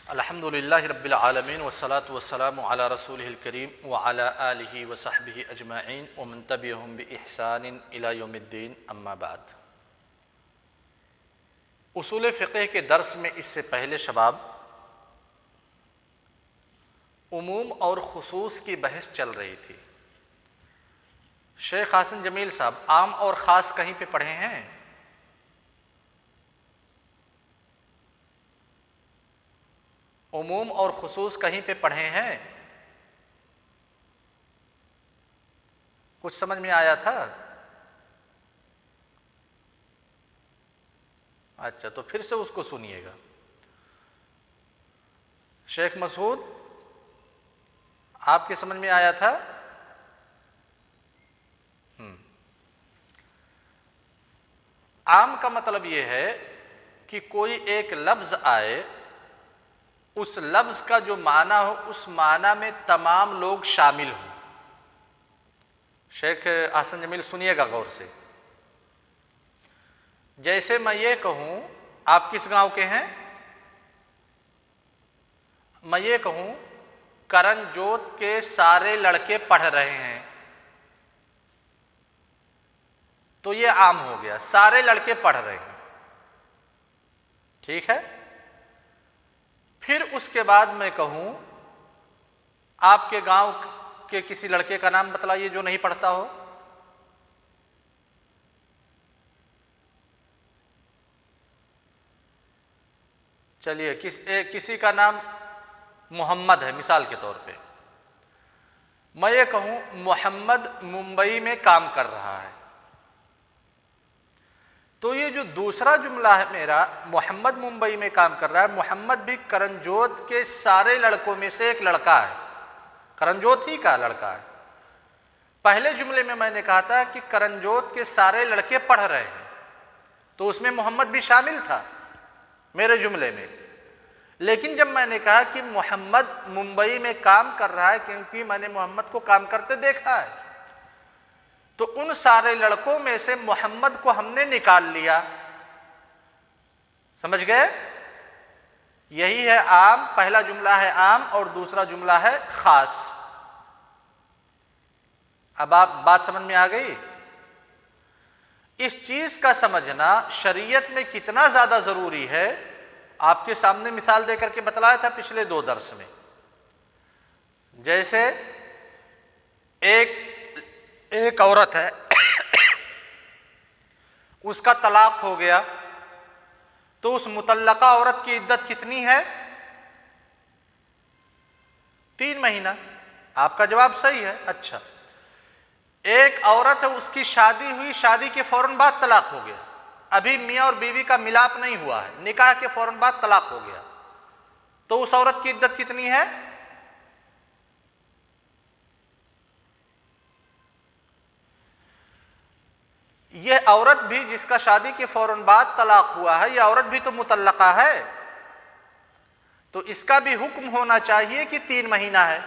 الحمد للہ رب العالمین والصلاة والسلام علی رسولہ الکریم وعلی آلہ وصحبہ اجمعین ومن تبعہم بإحسان الی یوم الدین اما بعد۔ اصول فقہ کے درس میں اس سے پہلے شباب عموم اور خصوص کی بحث چل رہی تھی۔ شیخ حسن جمیل صاحب عام اور خاص کہیں پہ پڑھے ہیں؟ عموم اور خصوص کہیں پہ پڑھے ہیں؟ کچھ سمجھ میں آیا تھا؟ اچھا، تو پھر سے اس کو سنیے گا۔ شیخ مسعود آپ کی سمجھ میں آیا تھا؟ عام کا مطلب یہ ہے کہ کوئی ایک لفظ آئے، اس لفظ کا جو معنی ہو اس معنی میں تمام لوگ شامل ہوں۔ شیخ حسن جمیل سنیے گا غور سے۔ جیسے میں یہ کہوں، آپ کس گاؤں کے ہیں؟ میں یہ کہوں کرن جوت کے سارے لڑکے پڑھ رہے ہیں، تو یہ عام ہو گیا، سارے لڑکے پڑھ رہے ہیں، ٹھیک ہے؟ پھر اس کے بعد میں کہوں آپ کے گاؤں کے کسی لڑکے کا نام بتلائیے جو نہیں پڑھتا ہو۔ چلیے کسی کا نام محمد ہے مثال کے طور پہ، میں یہ کہوں محمد ممبئی میں کام کر رہا ہے، تو یہ جو دوسرا جملہ ہے میرا، محمد ممبئی میں کام کر رہا ہے، محمد بھی کرن جوت کے سارے لڑکوں میں سے ایک لڑکا ہے، کرن جوت ہی کا لڑکا ہے۔ پہلے جملے میں میں نے کہا تھا کہ کرن جوت کے سارے لڑکے پڑھ رہے ہیں، تو اس میں محمد بھی شامل تھا میرے جملے میں، لیکن جب میں نے کہا کہ محمد ممبئی میں کام کر رہا ہے کیونکہ میں نے محمد کو کام کرتے دیکھا ہے، تو ان سارے لڑکوں میں سے محمد کو ہم نے نکال لیا، سمجھ گئے؟ یہی ہے عام، پہلا جملہ ہے عام اور دوسرا جملہ ہے خاص۔ اب آپ بات سمجھ میں آ گئی؟ اس چیز کا سمجھنا شریعت میں کتنا زیادہ ضروری ہے، آپ کے سامنے مثال دے کر کے بتلایا تھا پچھلے 2 درس میں۔ جیسے ایک عورت ہے، اس کا طلاق ہو گیا، تو اس مطلقہ عورت کی عدت کتنی ہے؟ 3 مہینہ۔ آپ کا جواب صحیح ہے۔ اچھا، ایک عورت ہے، اس کی شادی ہوئی، شادی کے فوراً بعد طلاق ہو گیا، ابھی میاں اور بیوی کا ملاپ نہیں ہوا ہے، نکاح کے فوراً بعد طلاق ہو گیا، تو اس عورت کی عدت کتنی ہے؟ یہ عورت بھی جس کا شادی کے فوراً بعد طلاق ہوا ہے، یہ عورت بھی تو مطلقہ ہے، تو اس کا بھی حکم ہونا چاہیے کہ 3 مہینہ ہے۔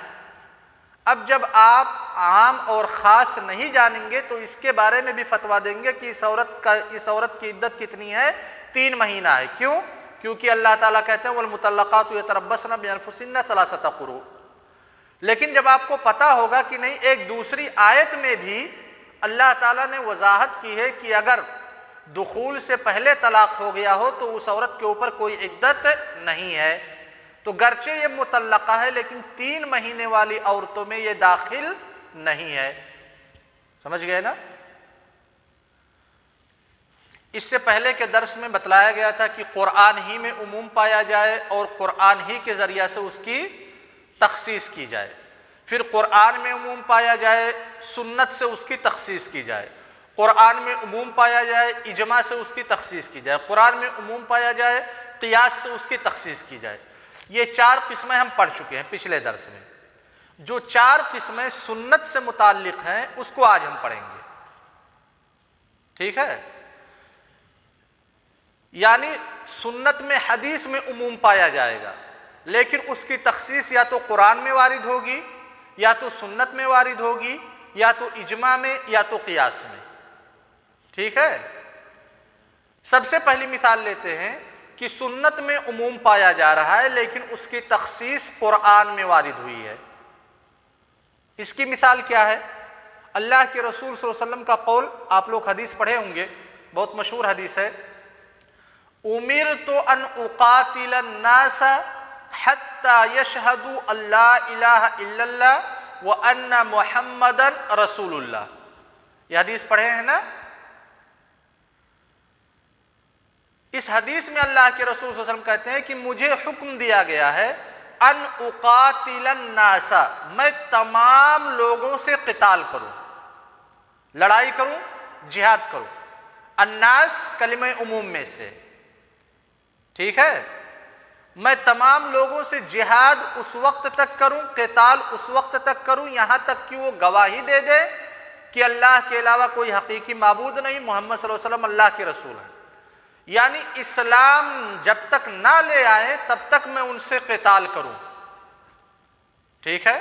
اب جب آپ عام اور خاص نہیں جانیں گے تو اس کے بارے میں بھی فتویٰ دیں گے کہ اس عورت کی عدت کتنی ہے؟ 3 مہینہ ہے۔ کیوں؟ کیونکہ اللہ تعالیٰ کہتے ہیں وَالْمُطَلَّقَاتُ يَتَرَبَّصْنَ بِأَنفُسِهِنَّ 3 قُرُوء۔ لیکن جب آپ کو پتا ہوگا کہ نہیں، ایک دوسری آیت میں بھی اللہ تعالیٰ نے وضاحت کی ہے کہ اگر دخول سے پہلے طلاق ہو گیا ہو تو اس عورت کے اوپر کوئی عدت نہیں ہے، تو گرچہ یہ مطلقہ ہے لیکن 3 مہینے والی عورتوں میں یہ داخل نہیں ہے۔ سمجھ گئے نا؟ اس سے پہلے کے درس میں بتلایا گیا تھا کہ قرآن ہی میں عموم پایا جائے اور قرآن ہی کے ذریعہ سے اس کی تخصیص کی جائے، پھر قرآن میں عموم پایا جائے، سنت سے اس کی تخصیص کی جائے، قرآن میں عموم پایا جائے، اجماع سے اس کی تخصیص کی جائے، قرآن میں عموم پایا جائے، قیاس سے اس کی تخصیص کی جائے۔ یہ 4 قسمیں ہم پڑھ چکے ہیں پچھلے درس میں۔ جو 4 قسمیں سنت سے متعلق ہیں اس کو آج ہم پڑھیں گے، ٹھیک ہے؟ یعنی سنت میں، حدیث میں عموم پایا جائے گا، لیکن اس کی تخصیص یا تو قرآن میں وارد ہوگی، یا تو سنت میں وارد ہوگی، یا تو اجماع میں، یا تو قیاس میں، ٹھیک ہے؟ سب سے پہلی مثال لیتے ہیں کہ سنت میں عموم پایا جا رہا ہے لیکن اس کی تخصیص قرآن میں وارد ہوئی ہے۔ اس کی مثال کیا ہے؟ اللہ کے رسول صلی اللہ علیہ وسلم کا قول، آپ لوگ حدیث پڑھے ہوں گے، بہت مشہور حدیث ہے، امرت ان اقاتل الناس حتی یشہدوا ان لا الہ الا اللہ وان محمدا رسول اللہ۔ یہ حدیث پڑھے ہیں نا؟ اس حدیث میں اللہ کے رسول صلی اللہ علیہ وسلم کہتے ہیں کہ مجھے حکم دیا گیا ہے ان اقاتل الناس، میں تمام لوگوں سے قتال کروں، لڑائی کروں، جہاد کروں۔ الناس کلمہ عموم میں سے، ٹھیک ہے؟ میں تمام لوگوں سے جہاد اس وقت تک کروں، قتال اس وقت تک کروں یہاں تک کہ وہ گواہی دے دے کہ اللہ کے علاوہ کوئی حقیقی معبود نہیں، محمد صلی اللہ علیہ وسلم اللہ کے رسول ہیں۔ یعنی اسلام جب تک نہ لے آئے تب تک میں ان سے قتال کروں، ٹھیک ہے؟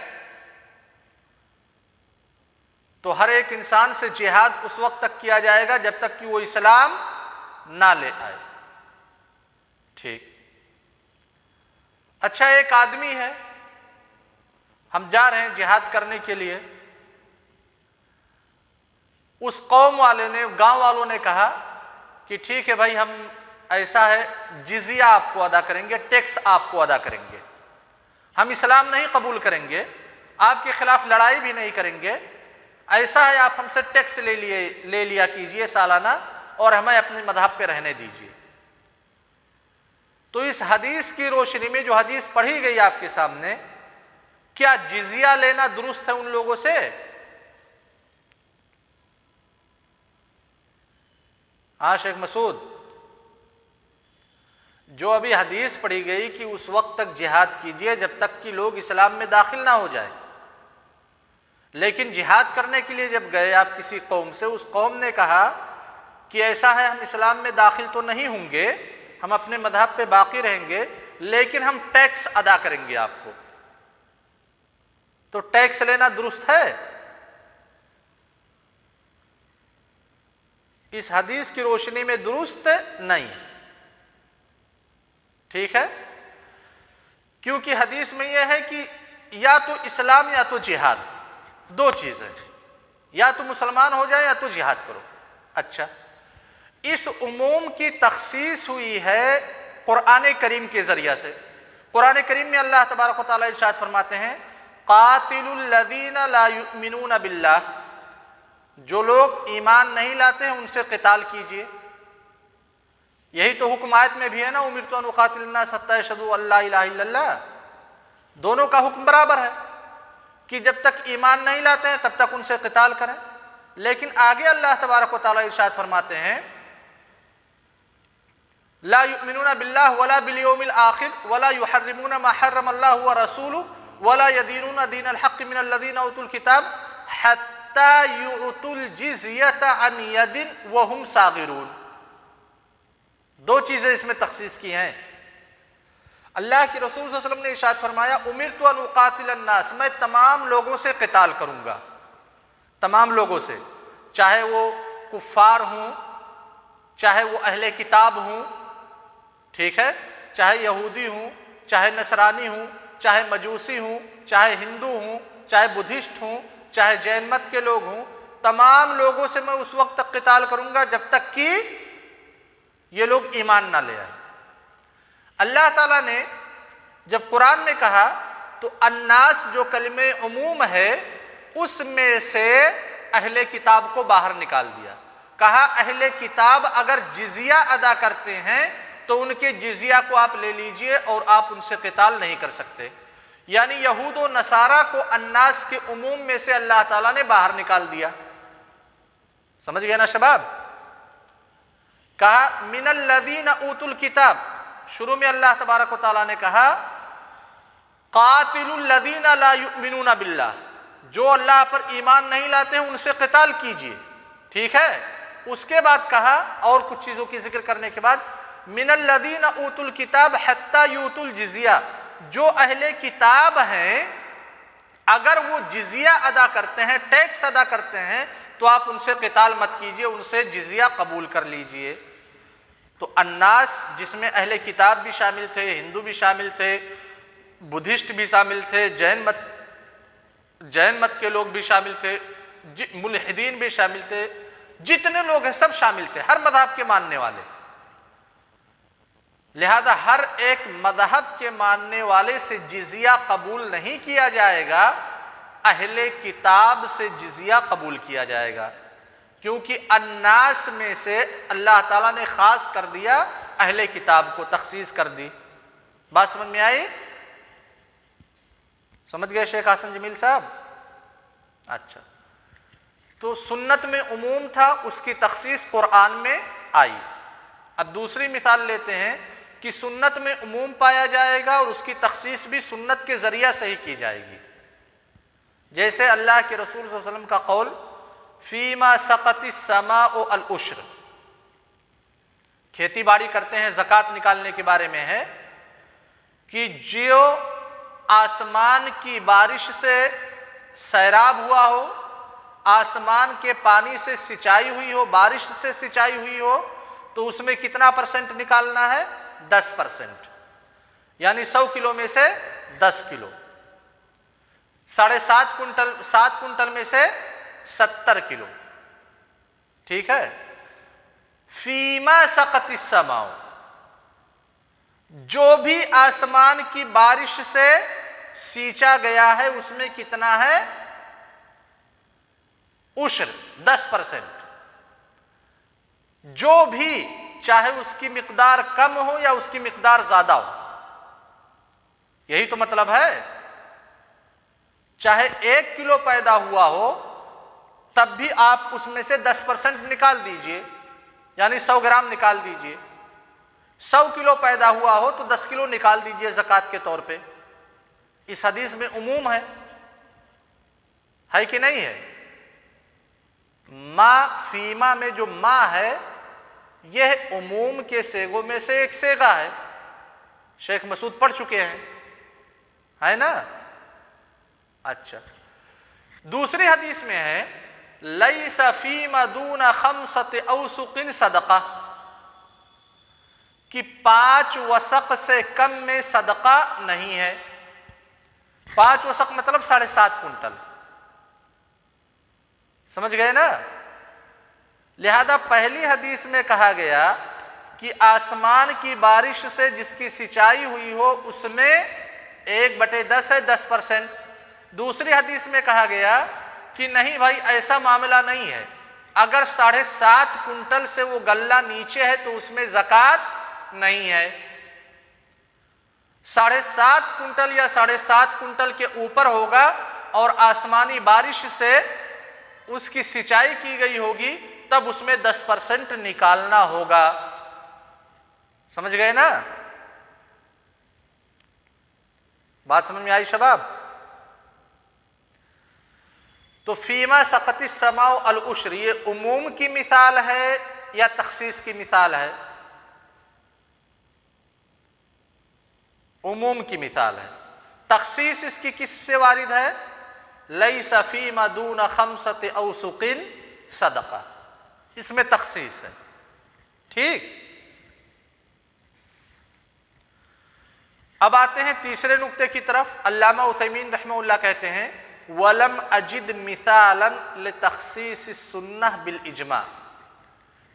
تو ہر ایک انسان سے جہاد اس وقت تک کیا جائے گا جب تک کہ وہ اسلام نہ لے آئے، ٹھیک؟ اچھا، ایک آدمی ہے، ہم جا رہے ہیں جہاد کرنے کے لیے، اس قوم والے نے، گاؤں والوں نے کہا کہ ٹھیک ہے بھائی، ہم ایسا ہے جزیہ آپ کو ادا کریں گے، ٹیکس آپ کو ادا کریں گے، ہم اسلام نہیں قبول کریں گے، آپ کے خلاف لڑائی بھی نہیں کریں گے، ایسا ہے آپ ہم سے ٹیکس لے لیا کیجئے سالانہ اور ہمیں اپنے مذہب پہ رہنے دیجئے۔ تو اس حدیث کی روشنی میں جو حدیث پڑھی گئی آپ کے سامنے، کیا جزیہ لینا درست ہے ان لوگوں سے؟ ہاں شیخ مسعود، جو ابھی حدیث پڑھی گئی کہ اس وقت تک جہاد کیجئے جب تک کہ لوگ اسلام میں داخل نہ ہو جائے، لیکن جہاد کرنے کے لیے جب گئے آپ کسی قوم سے، اس قوم نے کہا کہ ایسا ہے ہم اسلام میں داخل تو نہیں ہوں گے، ہم اپنے مذہب پہ باقی رہیں گے، لیکن ہم ٹیکس ادا کریں گے آپ کو۔ تو ٹیکس لینا درست ہے؟ اس حدیث کی روشنی میں درست نہیں، ٹھیک ہے؟ کیونکہ حدیث میں یہ ہے کہ یا تو اسلام یا تو جہاد، دو چیزیں، یا تو مسلمان ہو جائے یا تو جہاد کرو۔ اچھا، اس عموم کی تخصیص ہوئی ہے قرآن کریم کے ذریعہ سے۔ قرآن کریم میں اللہ تبارک و تعالیٰ ارشاد فرماتے ہیں، قاتل الذین لا یؤمنون باللہ، جو لوگ ایمان نہیں لاتے ہیں ان سے قتال کیجئے۔ یہی تو حکم آیت میں بھی ہے نا، امرت ان اقاتل الناس حتی یشہدوا ان لا الہ الا اللہ۔ دونوں کا حکم برابر ہے کہ جب تک ایمان نہیں لاتے ہیں تب تک ان سے قتال کریں۔ لیکن آگے اللہ تبارک و تعالیٰ ارشاد فرماتے ہیں، لا یؤمنون باللہ ولا بالیوم الآخر ولا یحرمون ما حرم اللہ ورسولہ ولا یدینون دین الحق من الذین اوتوا الکتاب حتی یؤتوا الجزیۃ عن ید وہم صاغرون۔ دو چیزیں اس میں تخصیص کی ہیں۔ اللہ کے رسول صلی اللہ علیہ وسلم نے ارشاد فرمایا، امرت ان اقاتل الناس، میں تمام لوگوں سے قتال کروں گا، تمام لوگوں سے، چاہے وہ کفار ہوں، چاہے وہ اہل کتاب ہوں، ٹھیک ہے، چاہے یہودی ہوں، چاہے نصرانی ہوں، چاہے مجوسی ہوں، چاہے ہندو ہوں، چاہے بدھسٹ ہوں، چاہے جین مت کے لوگ ہوں، تمام لوگوں سے میں اس وقت تک قتال کروں گا جب تک کہ یہ لوگ ایمان نہ لے آئے۔ اللہ تعالیٰ نے جب قرآن میں کہا تو الناس جو کلمہ عموم ہے اس میں سے اہل کتاب کو باہر نکال دیا، کہا اہل کتاب اگر جزیہ ادا کرتے ہیں تو ان کے جزیہ کو آپ لے لیجئے اور آپ ان سے قتال نہیں کر سکتے۔ یعنی یہود و نصارہ کو الناس کے عموم میں سے اللہ تعالیٰ نے باہر نکال دیا۔ سمجھ گئے نا شباب؟ کہا من الذین اوتوا الکتاب، شروع میں اللہ تبارک و تعالیٰ نے کہا قاتل الذین لا یؤمنون باللہ، جو اللہ پر ایمان نہیں لاتے ہیں ان سے قتال کیجئے، ٹھیک ہے؟ اس کے بعد کہا اور کچھ چیزوں کی ذکر کرنے کے بعد من الذین اوتوا الکتاب حتی یؤتوا الجزیہ، جو اہل کتاب ہیں اگر وہ جزیہ ادا کرتے ہیں، ٹیکس ادا کرتے ہیں تو آپ ان سے قتال مت کیجئے، ان سے جزیہ قبول کر لیجئے۔ تو الناس جس میں اہل کتاب بھی شامل تھے، ہندو بھی شامل تھے، بدھسٹ بھی شامل تھے، جین مت کے لوگ بھی شامل تھے، ملحدین بھی شامل تھے، جتنے لوگ ہیں سب شامل تھے، ہر مذہب کے ماننے والے۔ لہذا ہر ایک مذہب کے ماننے والے سے جزیہ قبول نہیں کیا جائے گا، اہل کتاب سے جزیہ قبول کیا جائے گا، کیونکہ الناس میں سے اللہ تعالیٰ نے خاص کر دیا، اہل کتاب کو تخصیص کر دی۔ بات سمجھ میں آئی؟ سمجھ گئے شیخ حسن جمیل صاحب؟ اچھا، تو سنت میں عموم تھا، اس کی تخصیص قرآن میں آئی۔ اب دوسری مثال لیتے ہیں کہ سنت میں عموم پایا جائے گا اور اس کی تخصیص بھی سنت کے ذریعہ سے ہی کی جائے گی، جیسے اللہ کے رسول صلی اللہ علیہ وسلم کا قول فیما سقط السماء العشر، کھیتی باڑی کرتے ہیں، زکوٰۃ نکالنے کے بارے میں ہے کہ جو آسمان کی بارش سے سیراب ہوا ہو، آسمان کے پانی سے سینچائی ہوئی ہو، بارش سے سینچائی ہوئی ہو، تو اس میں کتنا پرسنٹ نکالنا ہے؟ 10%، یعنی 100 کلو میں سے 10 کلو، 7.5 کنٹل، 7 کنٹل میں سے 70 کلو، ٹھیک ہے؟ فیما سقط السماء، جو بھی آسمان کی بارش سے سینچا گیا ہے اس میں کتنا ہے؟ عشر، 10%، جو بھی، چاہے اس کی مقدار کم ہو یا اس کی مقدار زیادہ ہو، یہی تو مطلب ہے۔ چاہے 1 کلو پیدا ہوا ہو تب بھی آپ اس میں سے 10% نکال دیجئے، یعنی 100 گرام نکال دیجئے۔ 100 کلو پیدا ہوا ہو تو 10 کلو نکال دیجئے زکوٰۃ کے طور پہ۔ اس حدیث میں عموم ہے کہ نہیں ہے؟ ما فیما میں جو ما ہے یہ عموم کے صیغوں میں سے ایک صیغہ ہے، شیخ مسعود پڑھ چکے ہیں، ہے نا؟ اچھا، دوسری حدیث میں ہے لیس فیما دون 5 اوسق صدقہ، کہ 5 وسق سے کم میں صدقہ نہیں ہے۔ 5 وسق مطلب 7.5 کنٹل، سمجھ گئے نا؟ لہذا پہلی حدیث میں کہا گیا کہ آسمان کی بارش سے جس کی سینچائی ہوئی ہو اس میں 1/10 ہے، 10%۔ دوسری حدیث میں کہا گیا کہ نہیں بھائی ایسا معاملہ نہیں ہے، اگر 7.5 کنٹل سے وہ غلہ نیچے ہے تو اس میں زکوٰۃ نہیں ہے، 7.5 کنٹل یا 7.5 کنٹل کے اوپر ہوگا اور آسمانی بارش سے اس کی سینچائی کی گئی ہوگی تب اس میں 10% نکالنا ہوگا۔ سمجھ گئے نا؟ بات سمجھ میں آئی شباب؟ تو فیما سقط السماء العشر یہ عموم کی مثال ہے یا تخصیص کی مثال ہے؟ عموم کی مثال ہے۔ تخصیص اس کی کس سے وارد ہے؟ لیس فیما دون 5 اوسق صدقہ، اس میں تخصیص ہے، ٹھیک؟ اب آتے ہیں تیسرے نقطے کی طرف۔ علامہ عثیمین رحمہ اللہ کہتے ہیں وَلَمْ أَجِدْ مِثَالًا لِتَخْصِيصِ السُّنَّةِ بِالْإِجْمَاعِ،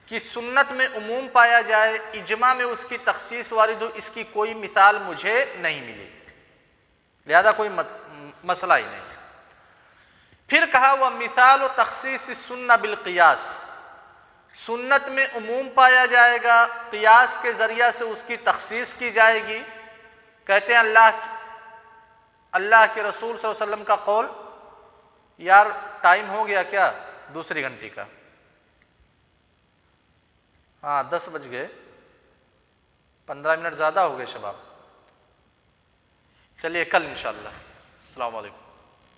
کہ سنت میں عموم پایا جائے، اجماع میں اس کی تخصیص وارد ہو، اس کی کوئی مثال مجھے نہیں ملی، لہذا کوئی مسئلہ ہی نہیں۔ پھر کہا وَمِثَالُ تَخْصِيصِ السُّنَّةِ بِالْقِيَاسِ، سنت میں عموم پایا جائے گا، قیاس کے ذریعہ سے اس کی تخصیص کی جائے گی۔ کہتے ہیں اللہ کے رسول صلی اللہ علیہ وسلم کا قول، یار ٹائم ہو گیا کیا؟ 2 گھنٹے کا، ہاں 10 بج گئے، 15 منٹ زیادہ ہو گئے شباب، چلیے کل انشاءاللہ۔ السلام علیکم۔